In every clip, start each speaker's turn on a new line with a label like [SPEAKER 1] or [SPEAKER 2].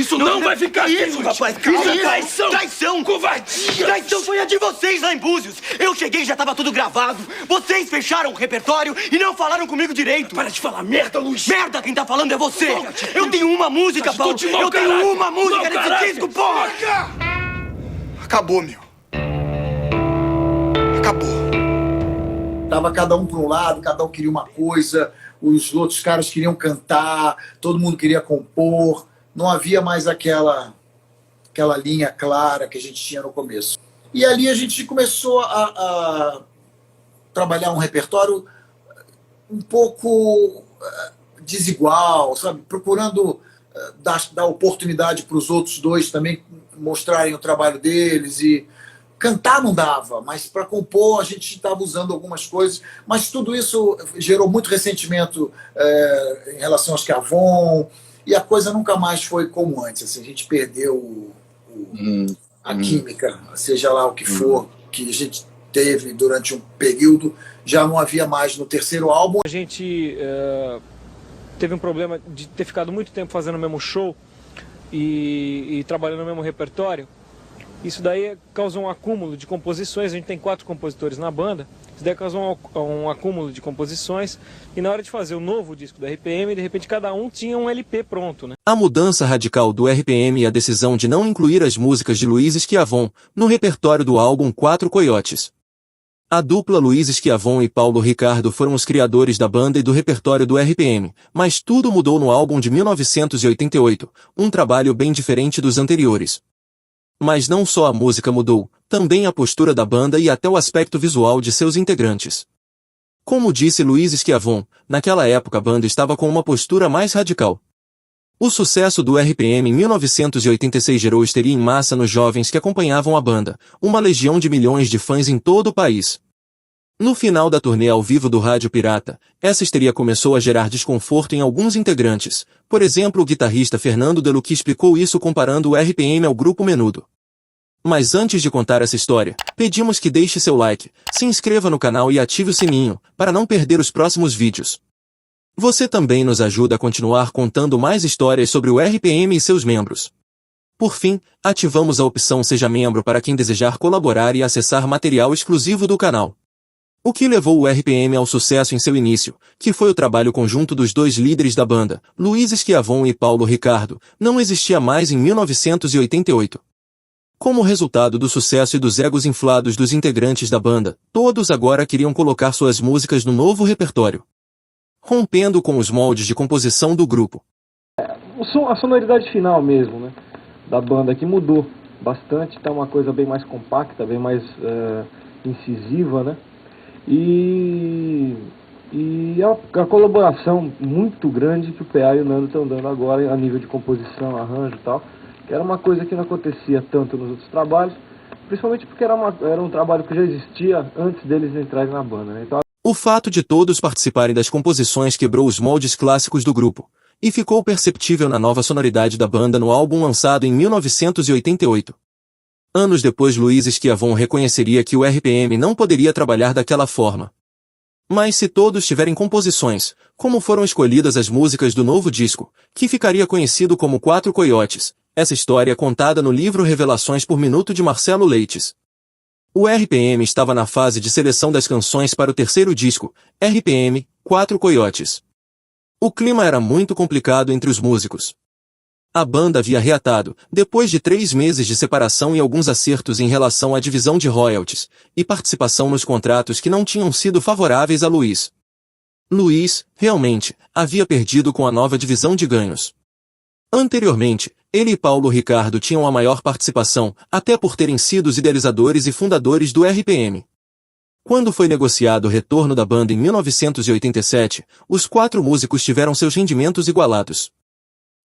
[SPEAKER 1] Isso não vai ficar
[SPEAKER 2] assim, isso, rapaz. Calma,
[SPEAKER 1] isso é traição.
[SPEAKER 2] Traição.
[SPEAKER 1] Covardia.
[SPEAKER 2] Traição foi a de vocês lá em Búzios. Eu cheguei e já tava tudo gravado. Vocês fecharam o repertório e não falaram comigo direito.
[SPEAKER 1] Para de falar merda, Luiz.
[SPEAKER 2] Merda, quem tá falando é você. Eu tenho uma música, Paulo. Eu tenho uma música nesse disco, porra.
[SPEAKER 3] Acabou, meu. Acabou.
[SPEAKER 4] Tava cada um para um lado, cada um queria uma coisa, os outros caras queriam cantar, todo mundo queria compor. Não havia mais aquela linha clara que a gente tinha no começo. E ali a gente começou a trabalhar um repertório um pouco desigual, sabe? Procurando dar oportunidade para os outros dois também mostrarem o trabalho deles. E cantar não dava, mas para compor a gente estava usando algumas coisas. Mas tudo isso gerou muito ressentimento em relação aos Scavone, e a coisa nunca mais foi como antes. Assim, a gente perdeu a química, seja lá o que for, que a gente teve durante um período, já não havia mais no terceiro álbum.
[SPEAKER 5] A gente teve um problema de ter ficado muito tempo fazendo o mesmo show e trabalhando no mesmo repertório. Isso daí causou um acúmulo de composições. A gente tem 4 compositores na banda. Isso daí causou um acúmulo de composições. E na hora de fazer o novo disco do RPM, de repente cada um tinha um LP pronto, né?
[SPEAKER 6] A mudança radical do RPM e a decisão de não incluir as músicas de Luiz Schiavone no repertório do álbum Quatro Coiotes. A dupla Luiz Schiavone e Paulo Ricardo foram os criadores da banda e do repertório do RPM, mas tudo mudou no álbum de 1988, um trabalho bem diferente dos anteriores. Mas não só a música mudou, também a postura da banda e até o aspecto visual de seus integrantes. Como disse Luiz Schiavone, naquela época a banda estava com uma postura mais radical. O sucesso do RPM em 1986 gerou histeria em massa nos jovens que acompanhavam a banda, uma legião de milhões de fãs em todo o país. No final da turnê ao vivo do Rádio Pirata, essa histeria começou a gerar desconforto em alguns integrantes. Por exemplo, o guitarrista Fernando Deluc explicou isso comparando o RPM ao Grupo Menudo. Mas antes de contar essa história, pedimos que deixe seu like, se inscreva no canal e ative o sininho, para não perder os próximos vídeos. Você também nos ajuda a continuar contando mais histórias sobre o RPM e seus membros. Por fim, ativamos a opção Seja Membro para quem desejar colaborar e acessar material exclusivo do canal. O que levou o RPM ao sucesso em seu início, que foi o trabalho conjunto dos dois líderes da banda, Luiz Schiavone e Paulo Ricardo, não existia mais em 1988. Como resultado do sucesso e dos egos inflados dos integrantes da banda, todos agora queriam colocar suas músicas no novo repertório, rompendo com os moldes de composição do grupo.
[SPEAKER 5] A sonoridade final mesmo, né, da banda que mudou bastante, tá uma coisa bem mais compacta, bem mais incisiva, né? E a colaboração muito grande que o PA e o Nando estão dando agora a nível de composição, arranjo e tal, que era uma coisa que não acontecia tanto nos outros trabalhos, principalmente porque era um trabalho que já existia antes deles entrarem na banda, né? Então,
[SPEAKER 6] o fato de todos participarem das composições quebrou os moldes clássicos do grupo, e ficou perceptível na nova sonoridade da banda no álbum lançado em 1988. Anos depois Luiz Schiavone reconheceria que o RPM não poderia trabalhar daquela forma. Mas se todos tiverem composições, como foram escolhidas as músicas do novo disco, que ficaria conhecido como Quatro Coiotes, essa história é contada no livro Revelações por Minuto de Marcelo Leites. O RPM estava na fase de seleção das canções para o terceiro disco, RPM, Quatro Coiotes. O clima era muito complicado entre os músicos. A banda havia reatado, depois de 3 meses de separação e alguns acertos em relação à divisão de royalties, e participação nos contratos que não tinham sido favoráveis a Luiz. Luiz, realmente, havia perdido com a nova divisão de ganhos. Anteriormente, ele e Paulo Ricardo tinham a maior participação, até por terem sido os idealizadores e fundadores do RPM. Quando foi negociado o retorno da banda em 1987, os 4 músicos tiveram seus rendimentos igualados.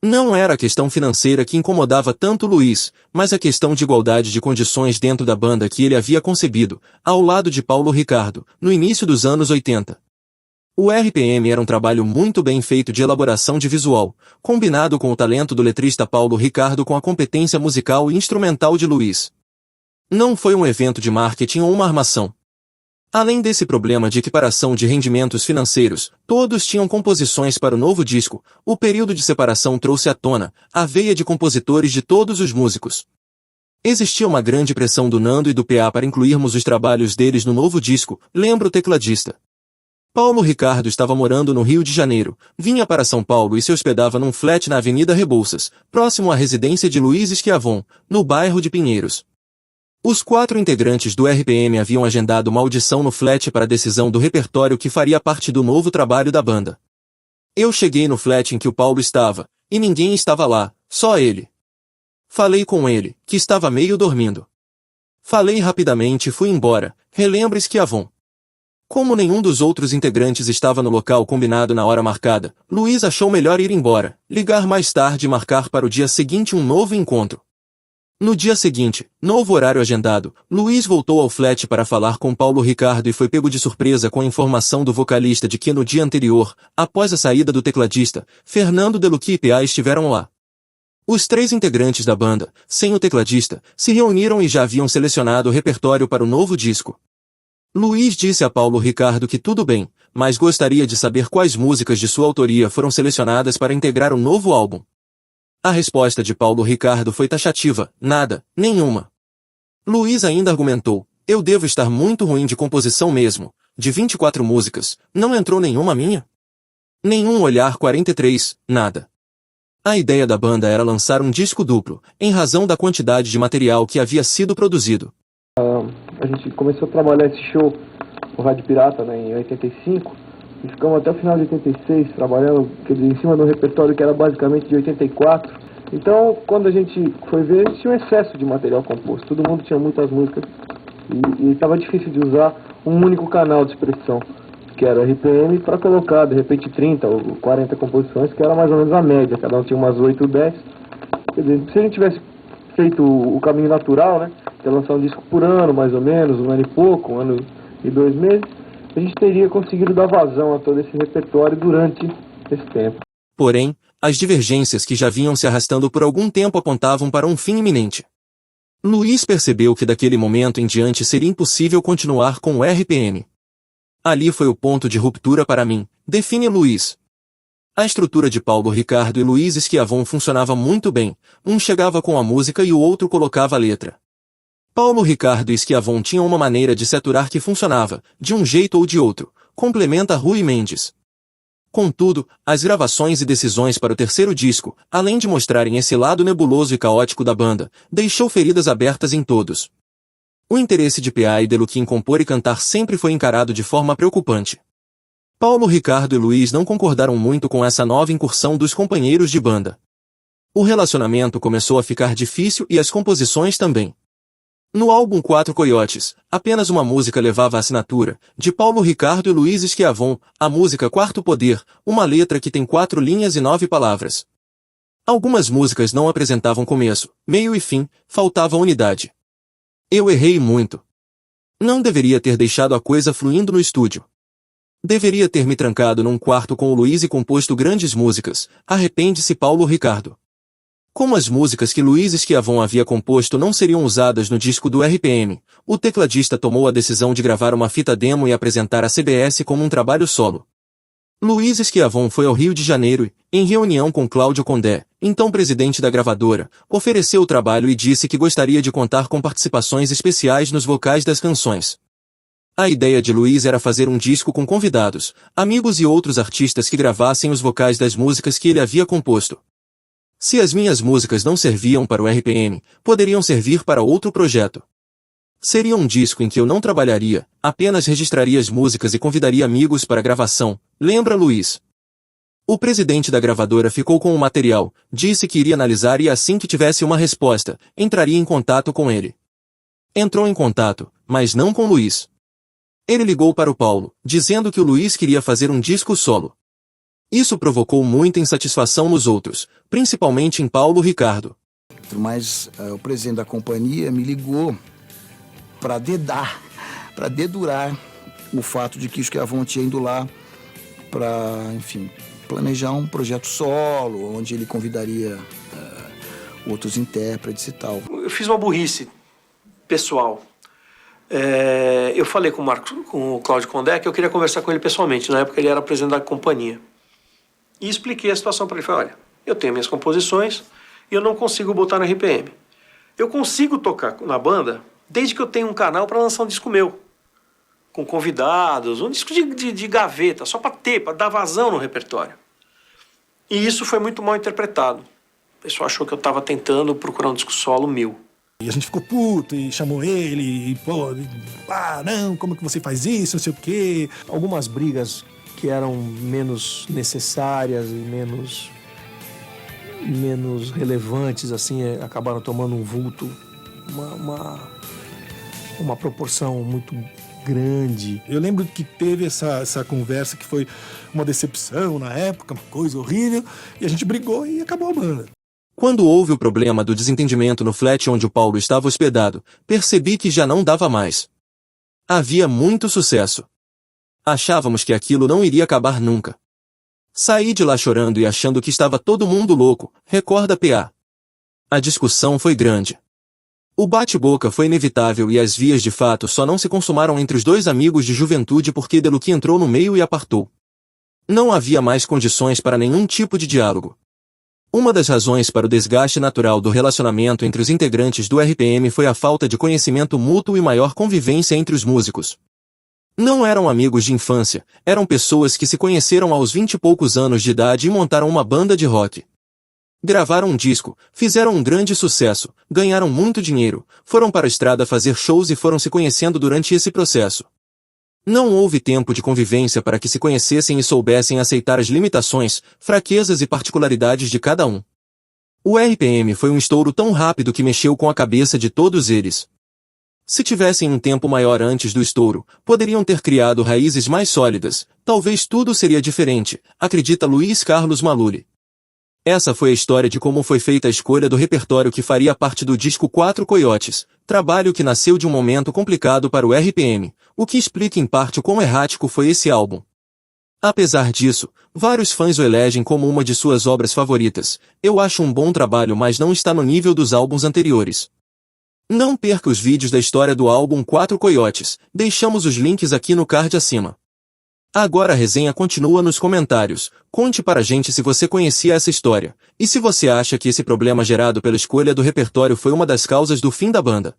[SPEAKER 6] Não era a questão financeira que incomodava tanto Luiz, mas a questão de igualdade de condições dentro da banda que ele havia concebido, ao lado de Paulo Ricardo, no início dos anos 80. O RPM era um trabalho muito bem feito de elaboração de visual, combinado com o talento do letrista Paulo Ricardo com a competência musical e instrumental de Luiz. Não foi um evento de marketing ou uma armação. Além desse problema de equiparação de rendimentos financeiros, todos tinham composições para o novo disco. O período de separação trouxe à tona a veia de compositores de todos os músicos. Existia uma grande pressão do Nando e do PA para incluirmos os trabalhos deles no novo disco, lembra o tecladista. Paulo Ricardo estava morando no Rio de Janeiro, vinha para São Paulo e se hospedava num flat na Avenida Rebouças, próximo à residência de Luiz Schiavon, no bairro de Pinheiros. Os 4 integrantes do RPM haviam agendado uma audição no flat para a decisão do repertório que faria parte do novo trabalho da banda. Eu cheguei no flat em que o Paulo estava, e ninguém estava lá, só ele. Falei com ele, que estava meio dormindo. Falei rapidamente e fui embora, relembra Schiavon. Como nenhum dos outros integrantes estava no local combinado na hora marcada, Luiz achou melhor ir embora, ligar mais tarde e marcar para o dia seguinte um novo encontro. No dia seguinte, novo horário agendado, Luiz voltou ao flat para falar com Paulo Ricardo e foi pego de surpresa com a informação do vocalista de que no dia anterior, após a saída do tecladista, Fernando Delucchi e PA estiveram lá. Os 3 integrantes da banda, sem o tecladista, se reuniram e já haviam selecionado o repertório para o novo disco. Luiz disse a Paulo Ricardo que tudo bem, mas gostaria de saber quais músicas de sua autoria foram selecionadas para integrar o novo álbum. A resposta de Paulo Ricardo foi taxativa, nada, nenhuma. Luiz ainda argumentou, eu devo estar muito ruim de composição mesmo, de 24 músicas, não entrou nenhuma minha? Nenhum olhar 43, nada. A ideia da banda era lançar um disco duplo, em razão da quantidade de material que havia sido produzido.
[SPEAKER 5] A gente começou a trabalhar esse show no Rádio Pirata, né, em 85, e ficamos até o final de 86 trabalhando em cima do repertório que era basicamente de 84. Então, quando a gente foi ver, tinha um excesso de material composto. Todo mundo tinha muitas músicas e estava difícil de usar um único canal de expressão, que era RPM, para colocar, de repente, 30 ou 40 composições, que era mais ou menos a média. Cada um tinha umas 8 ou 10. Quer dizer, se a gente tivesse feito o caminho natural, né, de lançar um disco por ano, mais ou menos, um ano e pouco, 1 ano e 2 meses, a gente teria conseguido dar vazão a todo esse repertório durante esse tempo.
[SPEAKER 6] Porém, as divergências que já vinham se arrastando por algum tempo apontavam para um fim iminente. Luiz percebeu que daquele momento em diante seria impossível continuar com o RPM. Ali foi o ponto de ruptura para mim, define Luiz. A estrutura de Paulo Ricardo e Luiz Schiavon funcionava muito bem, um chegava com a música e o outro colocava a letra. Paulo Ricardo e Schiavon tinham uma maneira de se aturar que funcionava, de um jeito ou de outro, complementa Rui Mendes. Contudo, as gravações e decisões para o terceiro disco, além de mostrarem esse lado nebuloso e caótico da banda, deixou feridas abertas em todos. O interesse de PA e Delucchi em compor e cantar sempre foi encarado de forma preocupante. Paulo Ricardo e Luiz não concordaram muito com essa nova incursão dos companheiros de banda. O relacionamento começou a ficar difícil e as composições também. No álbum 4 Coiotes, apenas uma música levava a assinatura, de Paulo Ricardo e Luiz Schiavon, a música Quarto Poder, uma letra que tem 4 linhas e 9 palavras. Algumas músicas não apresentavam começo, meio e fim, faltava unidade. Eu errei muito. Não deveria ter deixado a coisa fluindo no estúdio. Deveria ter me trancado num quarto com o Luiz e composto grandes músicas, arrepende-se Paulo Ricardo. Como as músicas que Luiz Schiavon havia composto não seriam usadas no disco do RPM, o tecladista tomou a decisão de gravar uma fita demo e apresentar à CBS como um trabalho solo. Luiz Schiavon foi ao Rio de Janeiro e, em reunião com Cláudio Condé, então presidente da gravadora, ofereceu o trabalho e disse que gostaria de contar com participações especiais nos vocais das canções. A ideia de Luiz era fazer um disco com convidados, amigos e outros artistas que gravassem os vocais das músicas que ele havia composto. Se as minhas músicas não serviam para o RPM, poderiam servir para outro projeto. Seria um disco em que eu não trabalharia, apenas registraria as músicas e convidaria amigos para a gravação, lembra Luiz. O presidente da gravadora ficou com o material, disse que iria analisar e assim que tivesse uma resposta, entraria em contato com ele. Entrou em contato, mas não com Luiz. Ele ligou para o Paulo, dizendo que o Luiz queria fazer um disco solo. Isso provocou muita insatisfação nos outros, principalmente em Paulo Ricardo.
[SPEAKER 7] Mas o presidente da companhia me ligou para dedurar o fato de que o Schiavon tinha ido lá para, enfim, planejar um projeto solo, onde ele convidaria outros intérpretes e tal.
[SPEAKER 8] Eu fiz uma burrice pessoal. eu falei com o Cláudio Condé que eu queria conversar com ele pessoalmente. Na época ele era presidente da companhia. E expliquei a situação para ele. Falei, olha, eu tenho minhas composições e eu não consigo botar no RPM. Eu consigo tocar na banda desde que eu tenha um canal para lançar um disco meu. Com convidados, um disco de gaveta, só para dar vazão no repertório. E isso foi muito mal interpretado. O pessoal achou que eu estava tentando procurar um disco solo meu.
[SPEAKER 9] E a gente ficou puto e chamou ele, e pô, não, como que você faz isso, não sei o quê.
[SPEAKER 10] Algumas brigas que eram menos necessárias e menos relevantes, assim, acabaram tomando um vulto, uma proporção muito grande.
[SPEAKER 9] Eu lembro que teve essa conversa que foi uma decepção na época, uma coisa horrível, e a gente brigou e acabou a banda.
[SPEAKER 6] Quando houve o problema do desentendimento no flat onde o Paulo estava hospedado, percebi que já não dava mais. Havia muito sucesso. Achávamos que aquilo não iria acabar nunca. Saí de lá chorando e achando que estava todo mundo louco, recorda PA. A discussão foi grande. O bate-boca foi inevitável e as vias de fato só não se consumaram entre os dois amigos de juventude porque Deluque entrou no meio e apartou. Não havia mais condições para nenhum tipo de diálogo. Uma das razões para o desgaste natural do relacionamento entre os integrantes do RPM foi a falta de conhecimento mútuo e maior convivência entre os músicos. Não eram amigos de infância, eram pessoas que se conheceram aos 20 e poucos anos de idade e montaram uma banda de rock. Gravaram um disco, fizeram um grande sucesso, ganharam muito dinheiro, foram para a estrada fazer shows e foram se conhecendo durante esse processo. Não houve tempo de convivência para que se conhecessem e soubessem aceitar as limitações, fraquezas e particularidades de cada um. O RPM foi um estouro tão rápido que mexeu com a cabeça de todos eles. Se tivessem um tempo maior antes do estouro, poderiam ter criado raízes mais sólidas, talvez tudo seria diferente, acredita Luiz Carlos Maluri. Essa foi a história de como foi feita a escolha do repertório que faria parte do disco Quatro Coiotes, trabalho que nasceu de um momento complicado para o RPM, o que explica em parte o quão errático foi esse álbum. Apesar disso, vários fãs o elegem como uma de suas obras favoritas. Eu acho um bom trabalho, mas não está no nível dos álbuns anteriores. Não perca os vídeos da história do álbum Quatro Coiotes, deixamos os links aqui no card acima. Agora a resenha continua nos comentários. Conte para a gente se você conhecia essa história, e se você acha que esse problema gerado pela escolha do repertório foi uma das causas do fim da banda.